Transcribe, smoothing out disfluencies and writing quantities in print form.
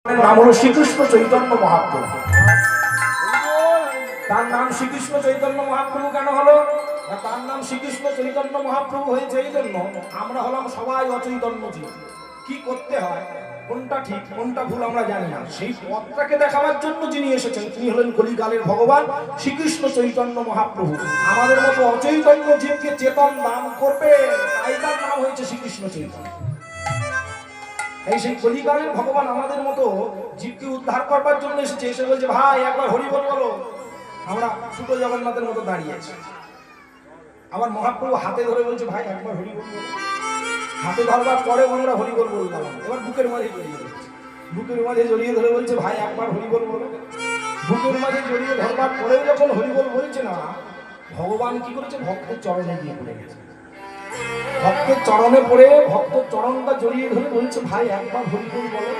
नाम हलो श्रीकृष्ण चैतन्य महाप्रभु। तार नाम श्रीकृष्ण चैतन्य महाप्रभु केन हलो? तार नाम श्रीकृष्ण चैतन्य महाप्रभु হয়েছে এই জন্য আমরা হলাম সবাই অচৈতন্য জীব। কি করতে হয়, কোনটা ঠিক কোনটা ভুল আমরা জানি না, সেই পথটাকে দেখাবার জন্য যিনি এসেছেন তিনি হলেন কলিকালের ভগবান শ্রীকৃষ্ণ চৈতন্য মহাপ্রভু। আমাদের মতো অচৈতন্য জীবকে চেতন দান করবে, তাই তার নাম হয়েছে শ্রীকৃষ্ণ চৈতন্য। এই সেই কলিকালের ভগবান আমাদের মতো জীবকে উদ্ধার করবার জন্য এসেছে। এসে বলছে ভাই একবার হরি বল বলো। আমরা ছোট জগন্নাথের মতো দাঁড়িয়ে আছি, আমার মহাপ্রভু হাতে ধরে বলছে ভাই একবার হরি বল বলো। হাতে ধরবার পরেও আমরা হরি বল বললাম, এবার বুকের মাঝে জড়িয়ে ধরছে, বুকের মাঝে জড়িয়ে ধরে বলছে ভাই একবার হরি বল বলো। বুকের মাঝে জড়িয়ে ধরবার পরেও যখন হরি বল বলছে না, ভগবান কি করেছে, ভক্তের চরণে গিয়ে পড়ে গেছে। ভক্তের চরণে পড়ে ভক্ত চরণটা জড়িয়ে ধরে বলছে ভাই একবার হরি বল বলো।